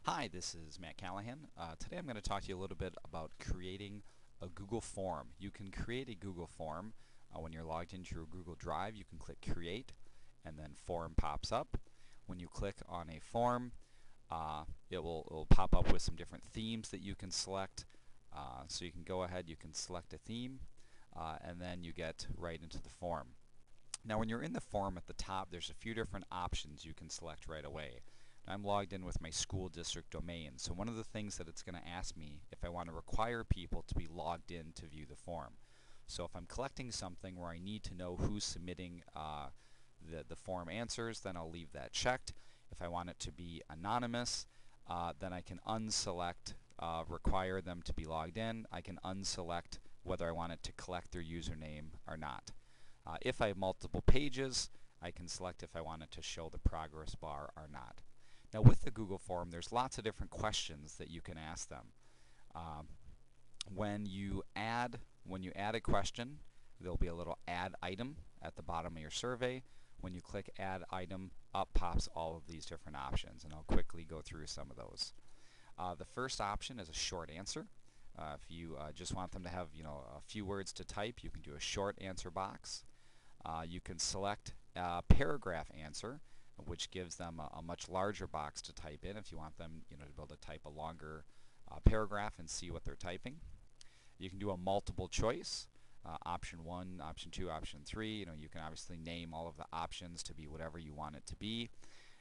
Hi, this is Matt Callahan. Today I'm going to talk to you a little bit about creating a Google form. You can create a Google form when you're logged into your Google Drive. You can click Create and then Form pops up. When you click on a form, it will pop up with some different themes that you can select. So you can go ahead, you can select a theme, and then you get right into the form. Now when you're in the form at the top, there's a few different options you can select right away. I'm logged in with my school district domain, so one of the things that it's going to ask me if I want to require people to be logged in to view the form. So if I'm collecting something where I need to know who's submitting the form answers, then I'll leave that checked. If I want it to be anonymous, then I can unselect require them to be logged in. I can unselect whether I want it to collect their username or not. If I have multiple pages, I can select if I want it to show the progress bar or not. Now with the Google form, there's lots of different questions that you can ask them. Um, when you add a question, there'll be a little add item at the bottom of your survey. When you click add item, up pops all of these different options, and I'll quickly go through some of those. The first option is a short answer. If you just want them to have a few words to type, you can do a short answer box. You can select a paragraph answer, which gives them a much larger box to type in if you want them to be able to type a longer paragraph and see what they're typing. You can do a multiple choice, option 1, option 2, option 3. You can obviously name all of the options to be whatever you want it to be.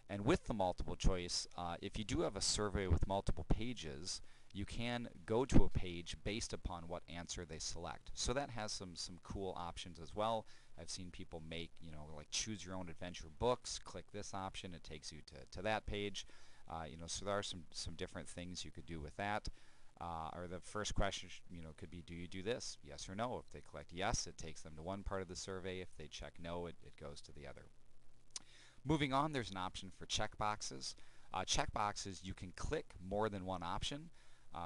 And with the multiple choice, if you do have a survey with multiple pages, you can go to a page based upon what answer they select. So that has some cool options as well. I've seen people make, like choose your own adventure books, click this option, it takes you to that page. So there are some different things you could do with that. Or the first question, could be, do you do this? Yes or no. If they collect yes, it takes them to one part of the survey. If they check no, it goes to the other. Moving on, there's an option for checkboxes. Checkboxes, you can click more than one option.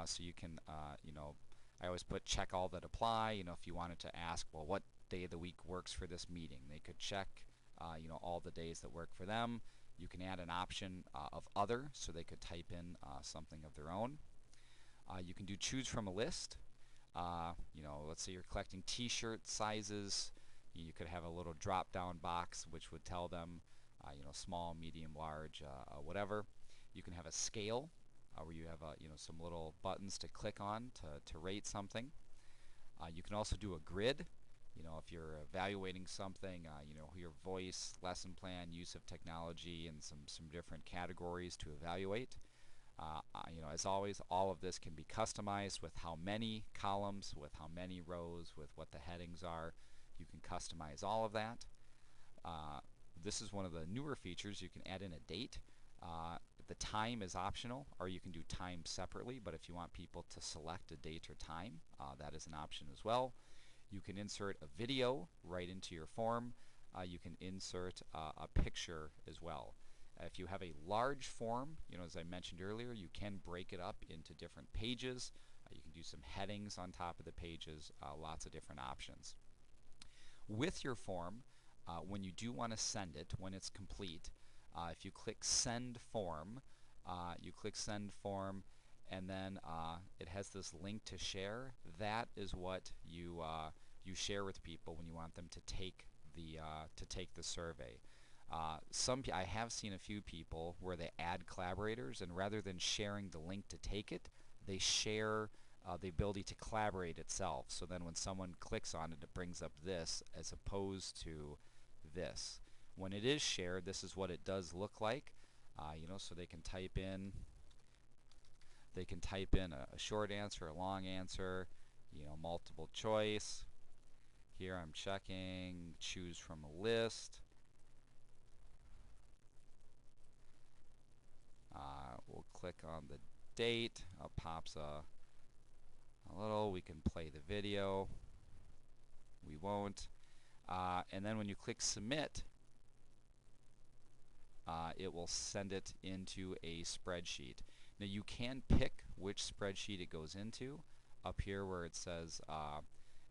So you can, I always put check all that apply. If you wanted to ask, well, what day of the week works for this meeting, they could check, all the days that work for them. You can add an option of other, so they could type in something of their own. You can do choose from a list. Let's say you're collecting t-shirt sizes. You could have a little drop-down box which would tell them, small, medium, large, whatever. You can have a scale where you have some little buttons to click on to rate something. You can also do a grid. If you're evaluating something, your voice, lesson plan, use of technology, and some different categories to evaluate. As always, all of this can be customized with how many columns, with how many rows, with what the headings are. You can customize all of that. This is one of the newer features. You can add in a date. The time is optional, or you can do time separately, but if you want people to select a date or time, that is an option as well. You can insert a video right into your form. You can insert a picture as well. If you have a large form, as I mentioned earlier, you can break it up into different pages. You can do some headings on top of the pages, lots of different options. With your form, when you do want to send it, when it's complete, if you click Send Form, and then it has this link to share. That is what you share with people when you want them to take the survey. I have seen a few people where they add collaborators, and rather than sharing the link to take it, they share the ability to collaborate itself. So then when someone clicks on it, it brings up this as opposed to this. When it is shared, this is what it does look like. So they can type in a short answer, a long answer, multiple choice. Here I'm checking, choose from a list. We'll click on the date. Up pops a little. We can play the video. We won't. And then when you click submit, it will send it into a spreadsheet. Now you can pick which spreadsheet it goes into. Up here where it says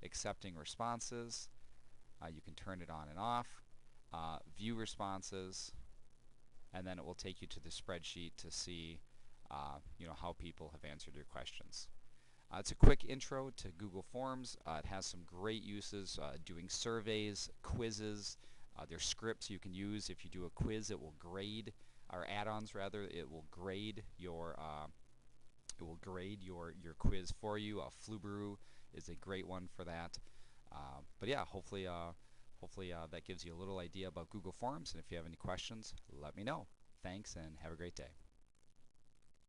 accepting responses, you can turn it on and off. View responses, and then it will take you to the spreadsheet to see you know, how people have answered your questions. It's a quick intro to Google Forms. It has some great uses, doing surveys, quizzes. There's scripts you can use. If you do a quiz, it will grade, or add-ons rather, it will grade your your quiz for you. Flubaroo is a great one for that. But yeah, hopefully that gives you a little idea about Google Forms. And if you have any questions, let me know. Thanks, and have a great day.